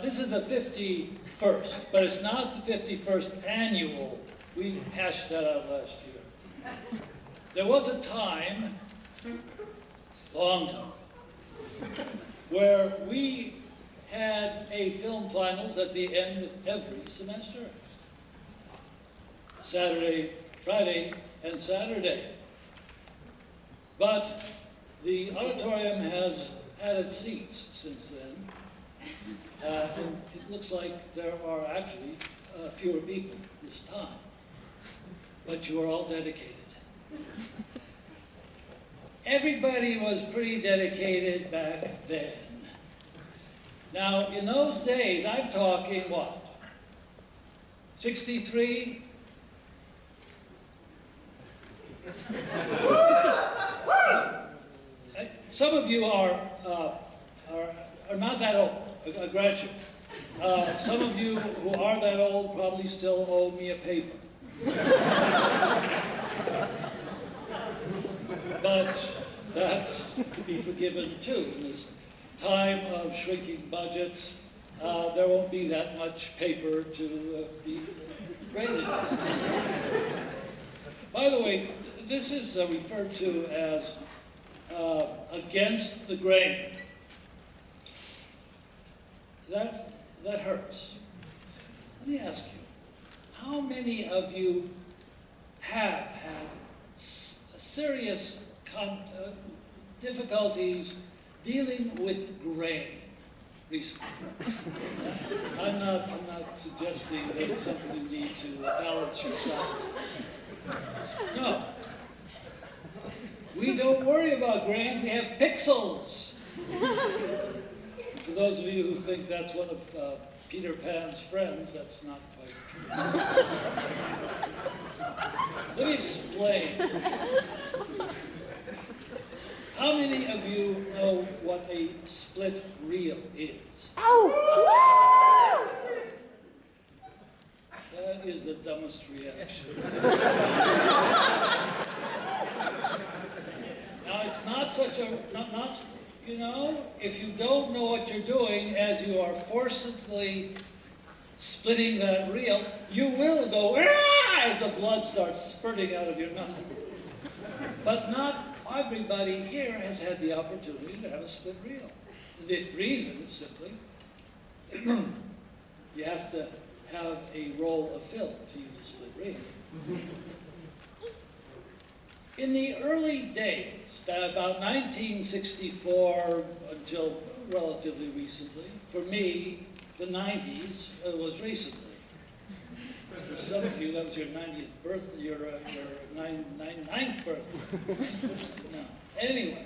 This is the 51st, but it's not the 51st annual. We hashed that out last year. There was a time, long time, where we had a film finals at the end of every semester. Saturday, Friday, and Saturday. But the auditorium has added seats since then. And it looks like there are actually fewer people this time. But you are all dedicated. Everybody was pretty dedicated back then. Now, in those days, I'm talking what? 63? Some of you are not that old, I grant you. Some of you who are that old probably still owe me a paper. But that's to be forgiven too. In this time of shrinking budgets, there won't be that much paper to be graded. By the way, this is referred to as against the grain. That hurts. Let me ask you, how many of you have had serious difficulties dealing with grain recently? I'm not suggesting that it's something you need to balance yourself. No. We don't worry about grains, we have pixels. For those of you who think that's one of Peter Pan's friends, that's not quite true. Let me explain. How many of you know what a split reel is? That is the dumbest reaction. Now, it's not such a, you know, if you don't know what you're doing as you are forcibly splitting that reel, you will go, "Ah!" as the blood starts spurting out of your mouth. But not everybody here has had the opportunity to have a split reel. The reason is simply, you have to have a roll of film to use a split reel. In the early days, about 1964 until relatively recently, for me, the 90s was recently. For some of you, that was your 90th birthday, your ninth birthday. No. Anyway,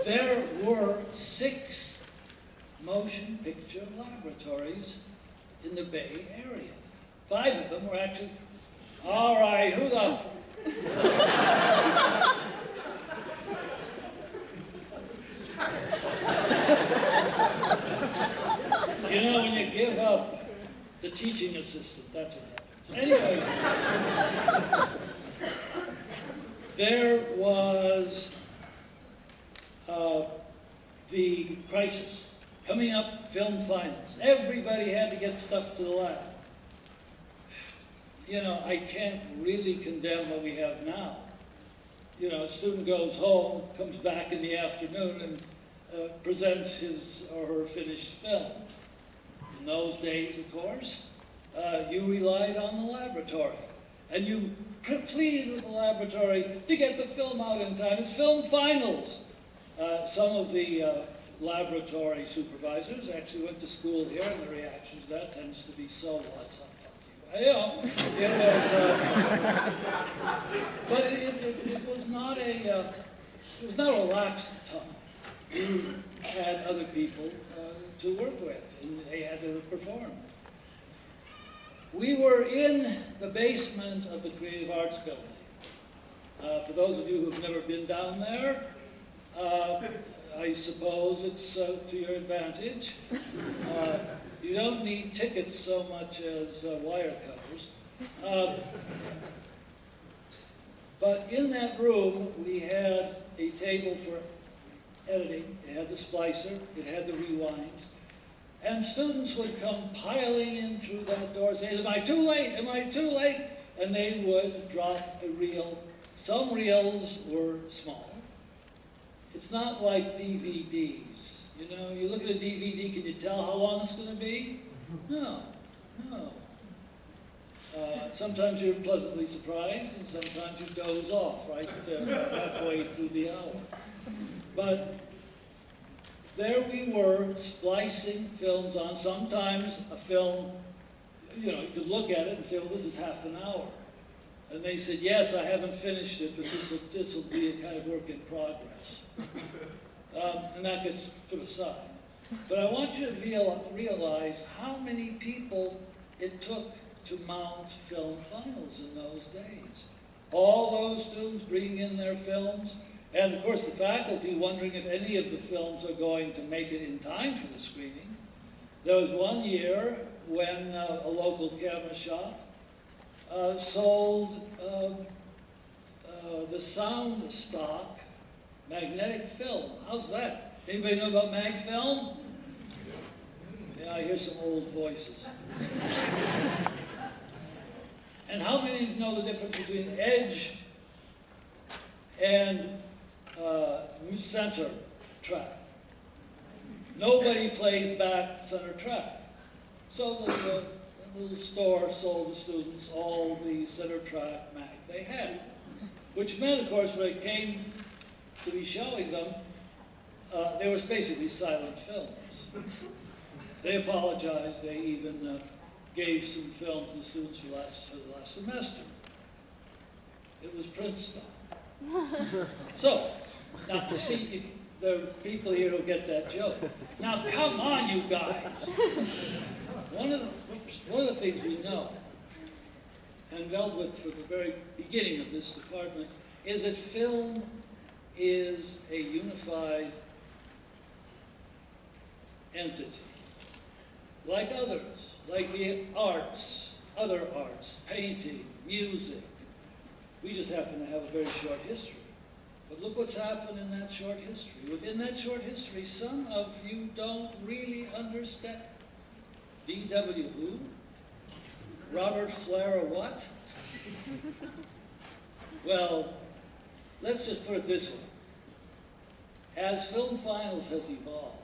there were 6 motion picture laboratories in the Bay Area. 5 of them were actually, all right, who the You know, when you give up the teaching assistant, that's what happens. Anyway, there was the crisis. Coming up, film finals. Everybody had to get stuff to the lab. You know, I can't really condemn what we have now. You know, a student goes home, comes back in the afternoon, and presents his or her finished film. In those days, of course, you relied on the laboratory. And you pleaded with the laboratory to get the film out in time. It's film finals. Some of the laboratory supervisors actually went to school here, and the reaction to that tends to be, so what, so fuck you. You know, it was, but it was not a relaxed time. You had other people to work with, and they had to perform. We were in the basement of the Creative Arts Building. For those of you who've never been down there, I suppose it's to your advantage. You don't need tickets so much as wire cutters. But in that room, we had a table for editing, it had the splicer, it had the rewinds, and students would come piling in through that door saying, am I too late? Am I too late? And they would drop a reel. Some reels were small. It's not like DVDs. You know, you look at a DVD, can you tell how long it's going to be? No, no. Sometimes you're pleasantly surprised, and sometimes you doze off right halfway through the hour. But there we were, splicing films on. Sometimes a film, you know, you could look at it and say, well, this is half an hour. And they said, yes, I haven't finished it, but this will be a kind of work in progress. And that gets put aside. But I want you to realize how many people it took to mount film finals in those days. All those students bringing in their films, and of course the faculty wondering if any of the films are going to make it in time for the screening. There was one year when a local camera shop sold the sound stock magnetic film. How's that? Anybody know about mag film? Yeah, I hear some old voices. And how many of you know the difference between edge and center track? Nobody plays back center track. So the little store sold the students all the center track mag they had. Which meant, of course, when it came to be showing them, they were basically silent films. They apologized. They even gave some film to the students for the last semester. It was Prince style. So, now you see, there are people here who get that joke. Now, come on, you guys. One of the things we know, and dealt with from the very beginning of this department, is that film is a unified entity. Like others, like the arts, other arts, painting, music. We just happen to have a very short history. But look what's happened in that short history. Within that short history, some of you don't really understand. D.W. who? Robert Flair what? Well, let's just put it this way. As Film Finals has evolved,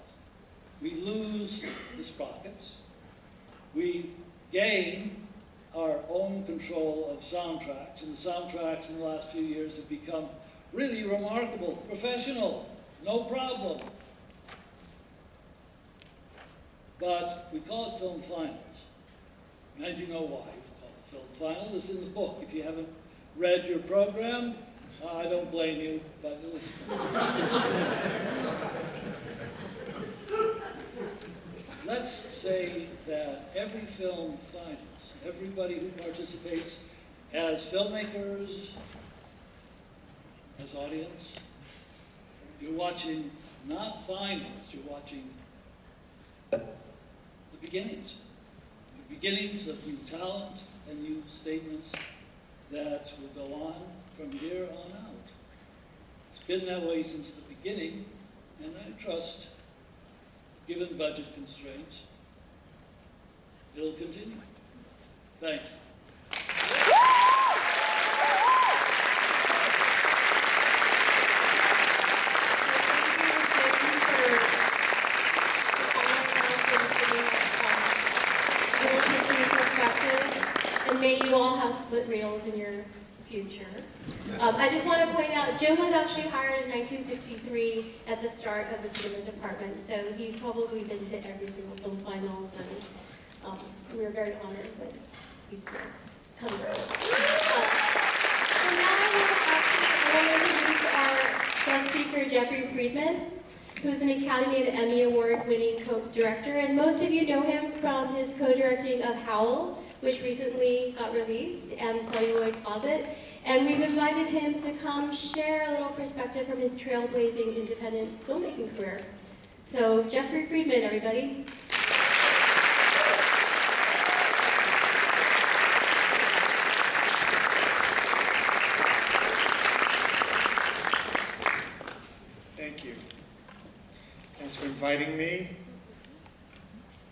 we lose the sprockets. We gain our own control of soundtracks, and the soundtracks in the last few years have become really remarkable, professional, no problem. But we call it Film Finals. And you know why we call it Film Finals. It's in the book. If you haven't read your program, I don't blame you, but it was let's say that every Film Finals, everybody who participates as filmmakers, as audience, you're watching not finals, you're watching the beginnings of new talent and new statements that will go on from here on out. It's been that way since the beginning, and I trust, given budget constraints, it'll continue. Thanks. And may you all have split reels in your future. I just want to point out, Jim was actually hired in 1963 at the start of the cinema department, so he's probably been to every single Film Finals, and we're very honored that he's come through. So now I want to introduce our guest speaker, Jeffrey Friedman, who's an Academy and Emmy Award-winning co-director, and most of you know him from his co-directing of Howl, which recently got released, and Celluloid Closet. And we've invited him to come share a little perspective from his trailblazing independent filmmaking career. So, Jeffrey Friedman, everybody. Thank you. Thanks for inviting me.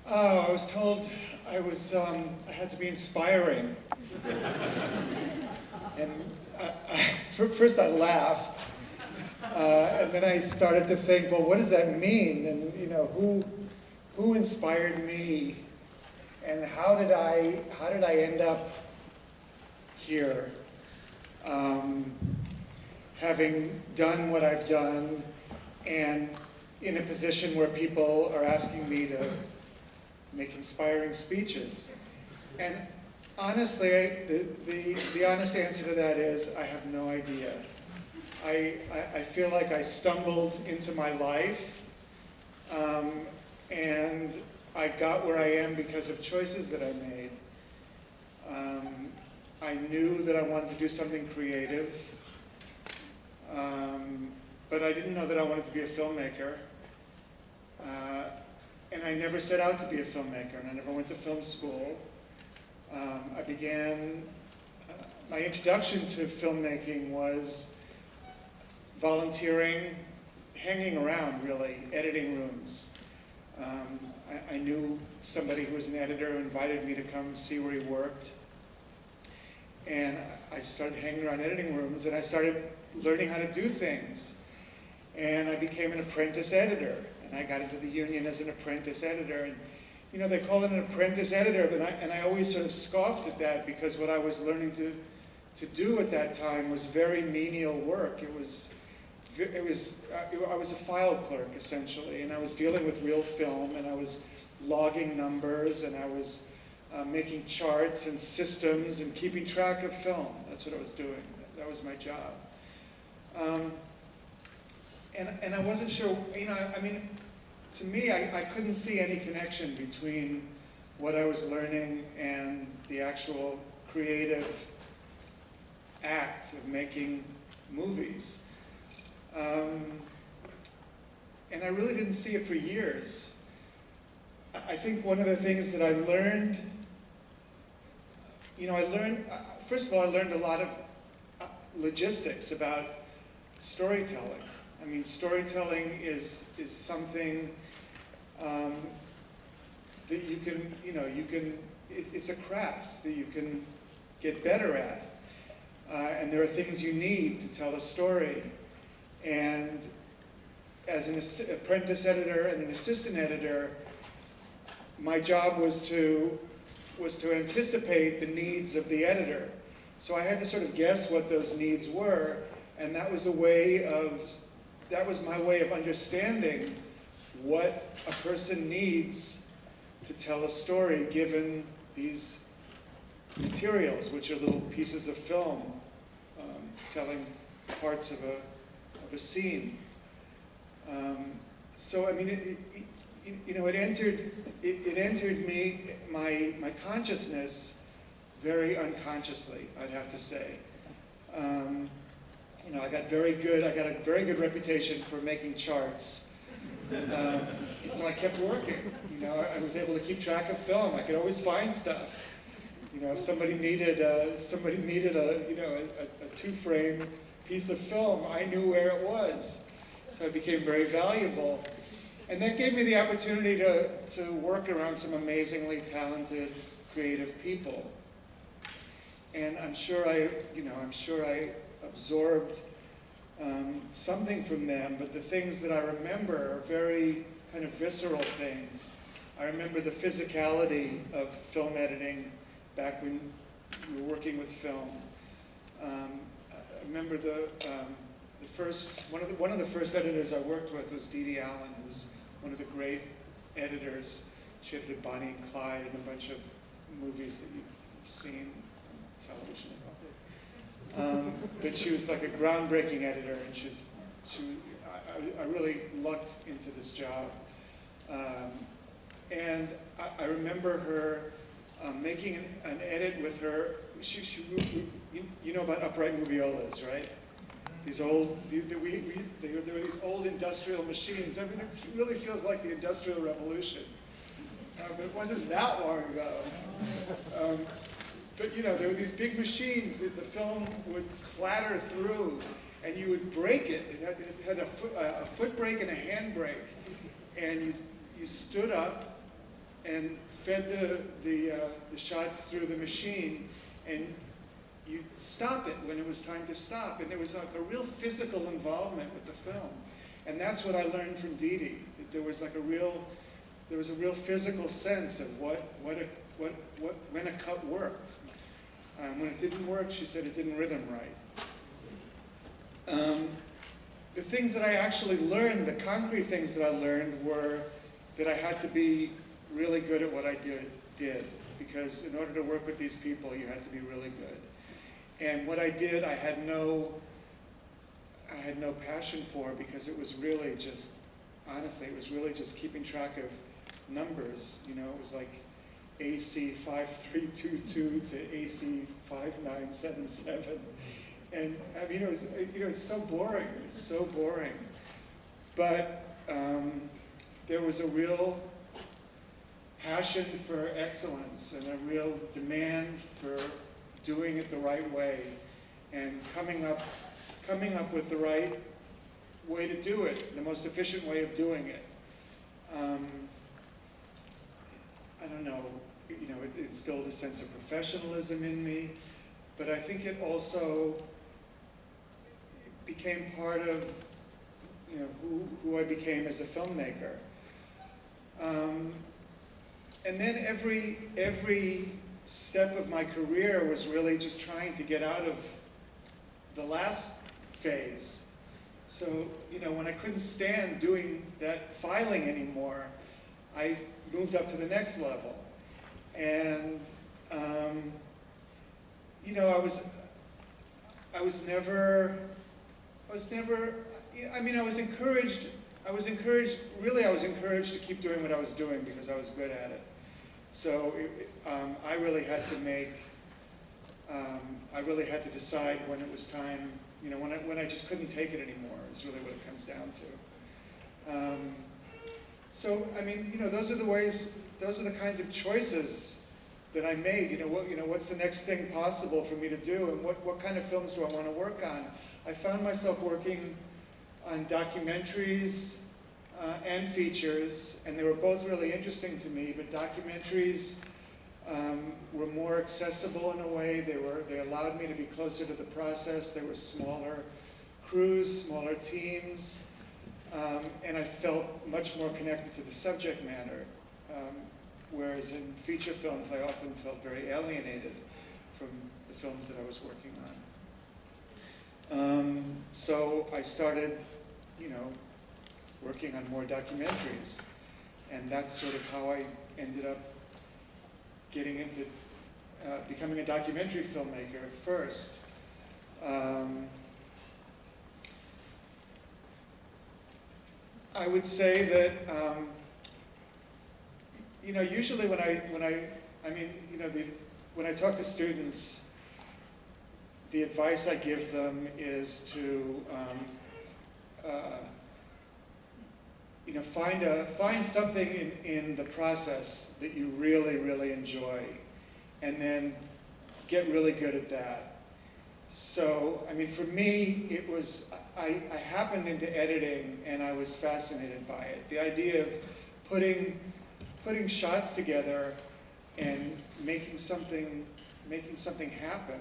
Oh, I was told I had to be inspiring. And first I laughed, and then I started to think, well, what does that mean? And you know, who inspired me? And how did I end up here, having done what I've done, and in a position where people are asking me to make inspiring speeches? And honestly, the honest answer to that is I have no idea. I feel like I stumbled into my life, and I got where I am because of choices that I made. I knew that I wanted to do something creative, but I didn't know that I wanted to be a filmmaker. And I never set out to be a filmmaker, and I never went to film school. I began, my introduction to filmmaking was volunteering, hanging around really, editing rooms. I knew somebody who was an editor who invited me to come see where he worked. And I started hanging around editing rooms, and I started learning how to do things. And I became an apprentice editor, and I got into the union as an apprentice editor. And you know, they call it an apprentice editor, but I always sort of scoffed at that, because what I was learning to do at that time was very menial work. I was a file clerk, essentially, and I was dealing with real film, and I was logging numbers, and I was making charts and systems and keeping track of film. That's what I was doing. That was my job. And I wasn't sure, you know, I mean, to me, I couldn't see any connection between what I was learning and the actual creative act of making movies. And I really didn't see it for years. I think one of the things that I learned, you know, first of all, I learned a lot of logistics about storytelling. I mean, storytelling is something that you can, you know, it's a craft that you can get better at. And there are things you need to tell a story. And as an apprentice editor and an assistant editor, my job was to anticipate the needs of the editor. So I had to sort of guess what those needs were, and that was my way of understanding what a person needs to tell a story, given these materials, which are little pieces of film telling parts of a scene. So I mean, it entered my consciousness very unconsciously, I'd have to say. You know, I got a very good reputation for making charts. So I kept working. You know, I was able to keep track of film. I could always find stuff. You know, if somebody needed a 2-frame piece of film, I knew where it was. So it became very valuable. And that gave me the opportunity to work around some amazingly talented, creative people. And I'm sure I absorbed something from them, but the things that I remember are very kind of visceral things. I remember the physicality of film editing back when we were working with film. I remember one of the first editors I worked with was Dee Dee Allen, who was one of the great editors. She edited Bonnie and Clyde and a bunch of movies that you've seen on television. But she was like a groundbreaking editor, and I really lucked into this job. And I remember her making an edit with her. You know about upright moviolas, right? These old, there were these old industrial machines. I mean, it really feels like the Industrial Revolution. But it wasn't that long ago. But you know, there were these big machines that the film would clatter through, and you would break it. It had a foot brake and a hand brake. and you stood up and fed the shots through the machine, and you'd stop it when it was time to stop. And there was like a real physical involvement with the film. And that's what I learned from Dee Dee, that there was a real physical sense of when a cut worked. When it didn't work, she said it didn't rhythm right. The things that I actually learned, the concrete things that I learned, were that I had to be really good at what I did. Because in order to work with these people, you had to be really good. And what I did, I had no passion for, because it was really just, honestly, it was really just keeping track of numbers. You know, it was like AC 5322 to AC 5977. And I mean, it was, it's so boring. It's so boring. But there was a real passion for excellence and a real demand for doing it the right way and coming up with the right way to do it, the most efficient way of doing it. I don't know, it instilled a sense of professionalism in me, but I think it also became part of who I became as a filmmaker. And then every step of my career was really just trying to get out of the last phase. So, when I couldn't stand doing that filing anymore, I moved up to the next level. And, I was encouraged to keep doing what I was doing because I was good at it. So I really had to decide when it was time, when I just couldn't take it anymore, is really what it comes down to. So, I mean, those are the kinds of choices that I made. What's the next thing possible for me to do, and what kind of films do I want to work on? I found myself working on documentaries and features, and they were both really interesting to me, but documentaries were more accessible in a way. They allowed me to be closer to the process. They were smaller crews, smaller teams, and I felt much more connected to the subject matter. Whereas in feature films, I often felt very alienated from the films that I was working on. So I started, working on more documentaries, and that's sort of how I ended up getting into becoming a documentary filmmaker at first. I would say that usually when I talk to students, the advice I give them is to find something in the process that you really, really enjoy, and then get really good at that. So, I mean, for me, it was, I happened into editing, and I was fascinated by it. The idea of putting shots together and making something happen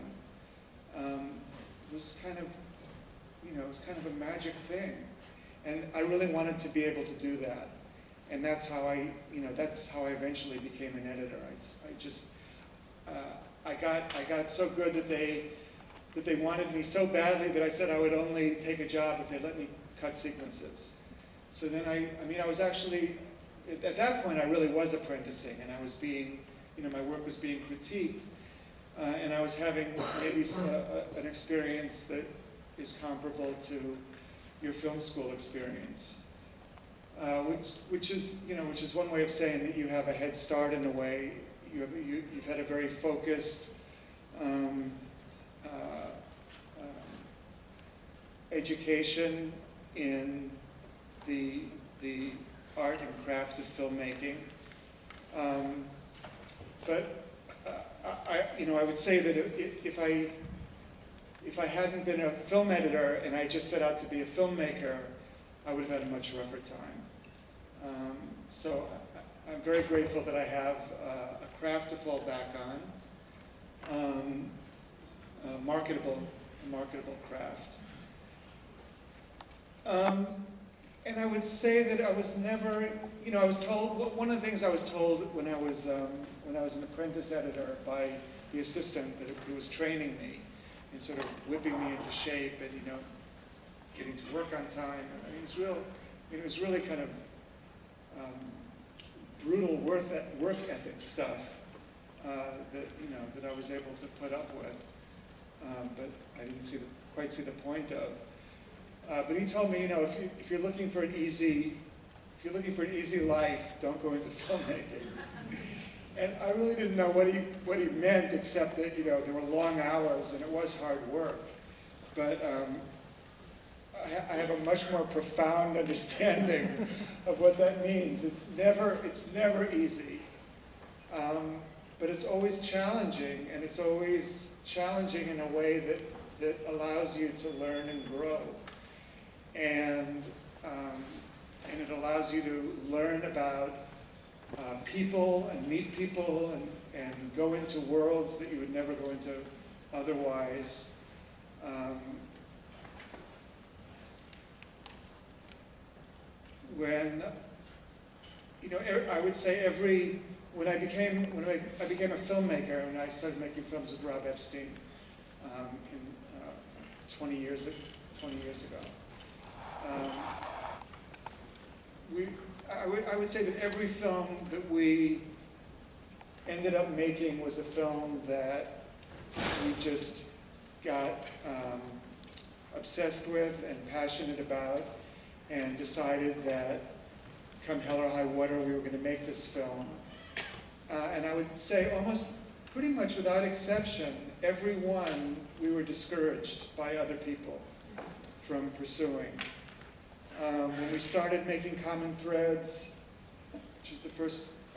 was kind of, it was kind of a magic thing. And I really wanted to be able to do that. And that's how I eventually became an editor. I got so good that they wanted me so badly that I said I would only take a job if they let me cut sequences. So then I was actually, at that point I really was apprenticing, and I was being, my work was being critiqued. And I was having maybe an experience that is comparable to your film school experience, which is one way of saying that you have a head start in a way. You've had a very focused education in the art and craft of filmmaking, but I would say that if I hadn't been a film editor and I just set out to be a filmmaker, I would have had a much rougher time. So I'm very grateful that I have a craft to fall back on, a marketable craft. And I would say that I was never, I was told, one of the things I was told when I was an apprentice editor by the assistant who was training me and sort of whipping me into shape and, getting to work on time. I mean, it was really kind of brutal work ethic stuff that I was able to put up with, but I didn't quite see the point of. But he told me, if you're looking for an easy life, don't go into filmmaking. And I really didn't know what he meant, except that there were long hours and it was hard work. But I have a much more profound understanding of what that means. It's never easy, but it's always challenging, and it's always challenging in a way that allows you to learn and grow. And it allows you to learn about people and meet people and go into worlds that you would never go into otherwise. When I would say when I became a filmmaker, and I started making films with Rob Epstein 20 years ago. I would say that every film that we ended up making was a film that we just got obsessed with and passionate about, and decided that come hell or high water, we were going to make this film. And I would say almost pretty much without exception, every one we were discouraged by other people from pursuing. When we started making Common Threads, which is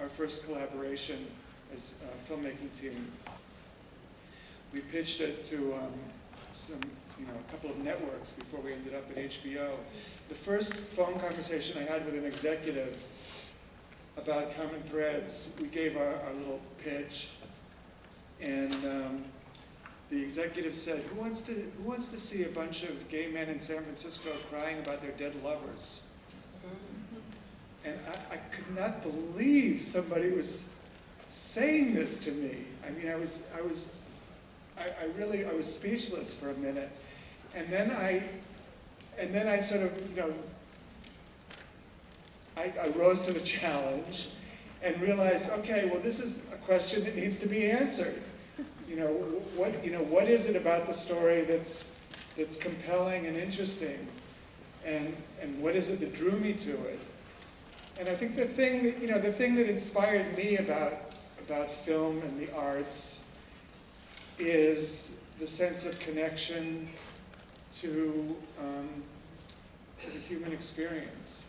our first collaboration as a filmmaking team, we pitched it to a couple of networks before we ended up at HBO. The first phone conversation I had with an executive about Common Threads, we gave our little pitch, and the executive said, who wants to see a bunch of gay men in San Francisco crying about their dead lovers? And I could not believe somebody was saying this to me. I mean, I was speechless for a minute. And then I sort of, I rose to the challenge and realized, okay, well, this is a question that needs to be answered. What is it about the story that's compelling and interesting, and what is it that drew me to it? And I think the thing that inspired me about film and the arts is the sense of connection to the human experience.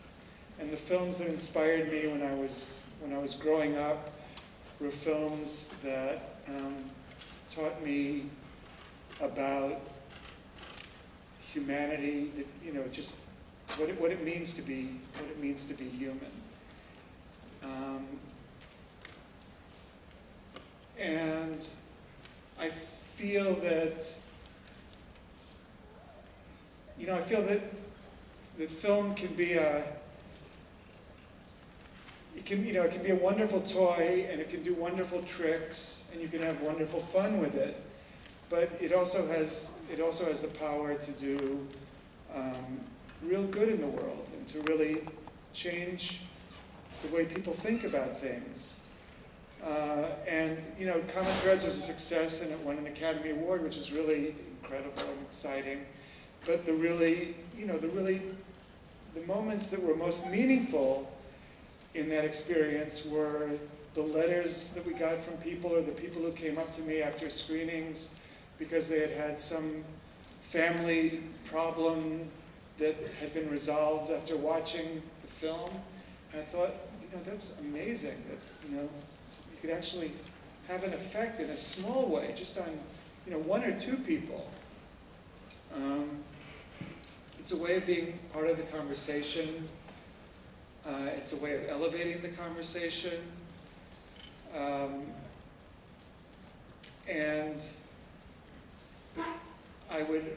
And the films that inspired me when I was growing up were films that taught me about humanity, just what it means to be human. And I feel that film can be it can be a wonderful toy, and it can do wonderful tricks, and you can have wonderful fun with it. But it also has the power to do real good in the world, and to really change the way people think about things. And Common Threads was a success, and it won an Academy Award, which is really incredible and exciting. But the moments that were most meaningful in that experience were the letters that we got from people, or the people who came up to me after screenings because they had some family problem that had been resolved after watching the film. And I thought, that's amazing that you could actually have an effect in a small way, just on one or two people. It's a way of being part of the conversation. it's a way of elevating the conversation. And I would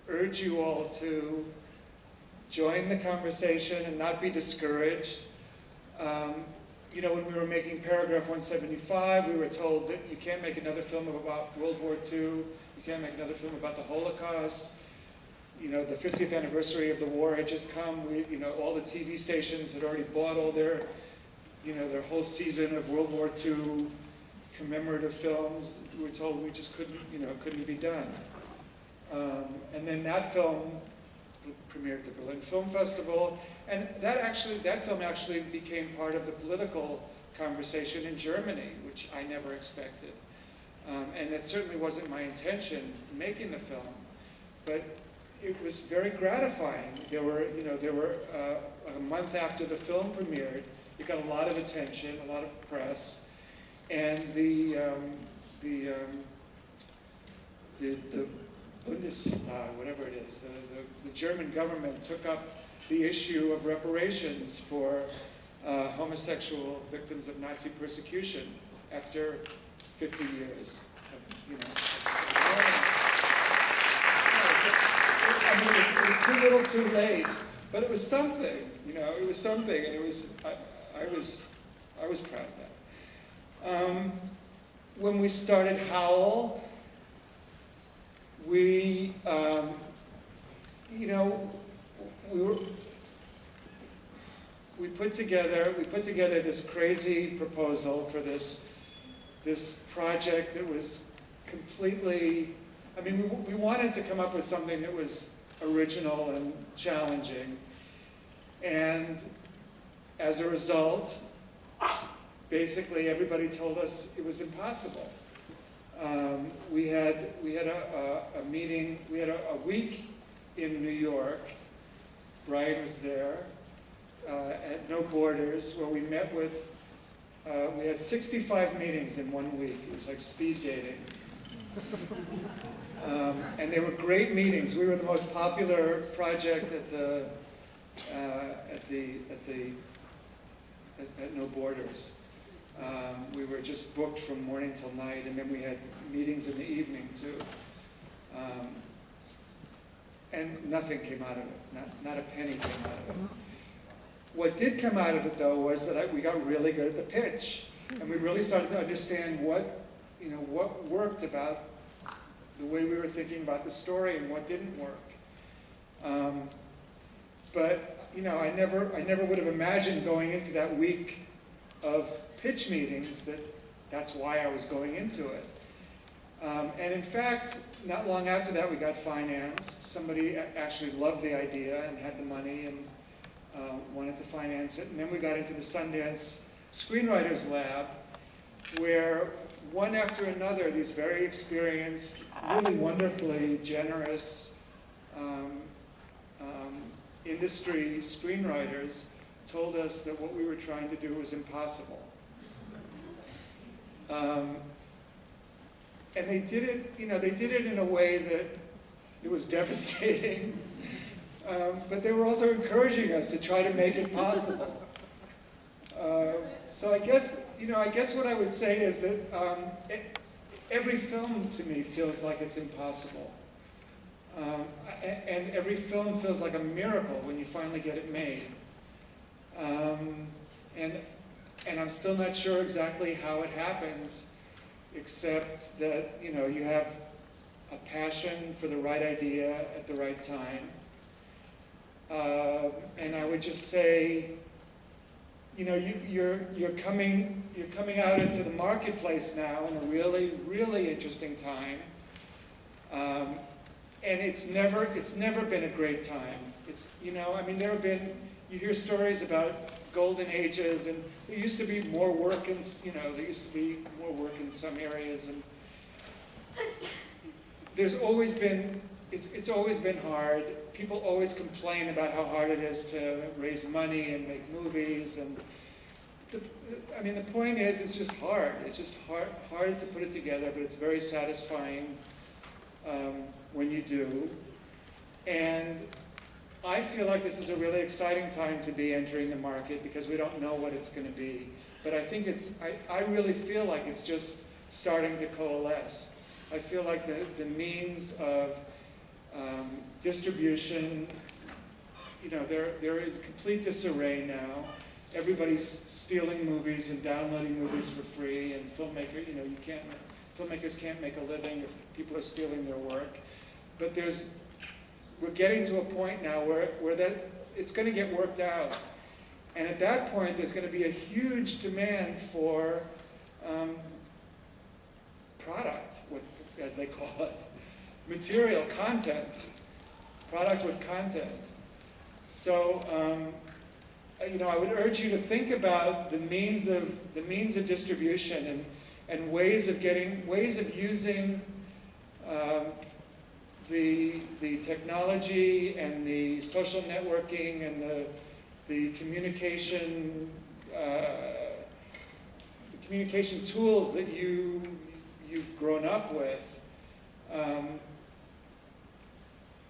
urge you all to join the conversation and not be discouraged. You know, when we were making paragraph 175, we were told that you can't make another film about World War II, you can't make another film about the Holocaust. You know, the 50th anniversary of the war had just come. You know, all the TV stations had already bought all their, you know, their whole season of World War II commemorative films. We were told we just couldn't, you know, couldn't be done. And then that film premiered at the Berlin Film Festival, and that film actually became part of the political conversation in Germany, which I never expected. And it certainly wasn't my intention making the film, but it was very gratifying. There were a month after the film premiered, it got a lot of attention, a lot of press, and the Bundestag, whatever it is, the German government took up the issue of reparations for homosexual victims of Nazi persecution after 50 years. I mean, it was too little, too late, but it was something. You know, it was something, and it was. I was proud of that. When we started Howl, we, you know, we put together this crazy proposal for this project that was completely. I mean, we wanted to come up with something that was original and challenging, and as a result, basically everybody told us it was impossible. We had a meeting. We had a week in New York. Brian was there at No Borders, where we met with. We had 65 meetings in 1 week. It was like speed dating. And they were great meetings. We were the most popular project at No Borders. We were just booked from morning till night, and then we had meetings in the evening too. And nothing came out of it. Not a penny came out of it. What did come out of it, though, was that we got really good at the pitch, and we really started to understand what worked about the way we were thinking about the story and what didn't work. But you know, I never would have imagined going into that week of pitch meetings that's why I was going into it. And in fact, not long after that, we got financed. Somebody actually loved the idea and had the money and wanted to finance it. And then we got into the Sundance Screenwriters Lab, where one after another, these very experienced, really wonderfully generous industry screenwriters told us that what we were trying to do was impossible. And they did it, you know, they did it in a way that it was devastating, but they were also encouraging us to try to make it possible. So I guess what I would say is that every film to me feels like it's impossible. And every film feels like a miracle when you finally get it made. And I'm still not sure exactly how it happens, except that, you know, you have a passion for the right idea at the right time. And I would just say, you know, you're coming out into the marketplace now in a really, really interesting time. And it's never been a great time. It's, you know, I mean, you hear stories about golden ages, and there used to be more work in, you know, there used to be more work in some areas, and there's always been, it's always been hard. People always complain about how hard it is to raise money and make movies, and I mean, the point is, it's just hard. It's just hard to put it together, but it's very satisfying when you do. And I feel like this is a really exciting time to be entering the market because we don't know what it's going to be. But I think I really feel like it's just starting to coalesce. I feel like the means of distribution, they're in complete disarray now. Everybody's stealing movies and downloading movies for free, and filmmakers can't make a living if people are stealing their work. But we're getting to a point now where it's going to get worked out. And at that point, there's going to be a huge demand for product, as they call it, material, content, product with content. So, I would urge you to think about the means of distribution and ways of using the technology and the social networking and the communication tools that you've grown up with,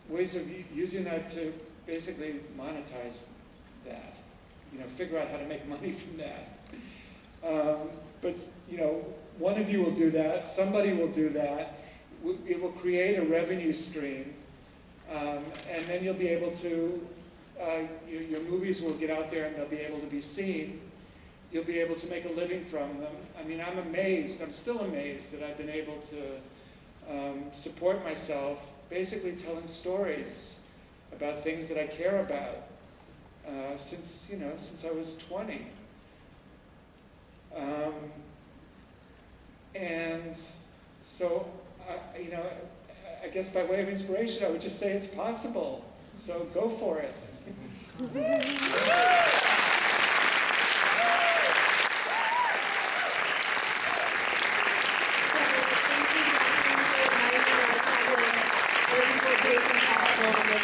ways of using that to basically monetize that, figure out how to make money from that. But one of you will do that, somebody will do that, it will create a revenue stream, and then you'll be able to, your movies will get out there and they'll be able to be seen. You'll be able to make a living from them. I mean, I'm still amazed that I've been able to support myself, basically telling stories about things that I care about since I was 20. And so, I guess by way of inspiration, I would just say it's possible. So go for it.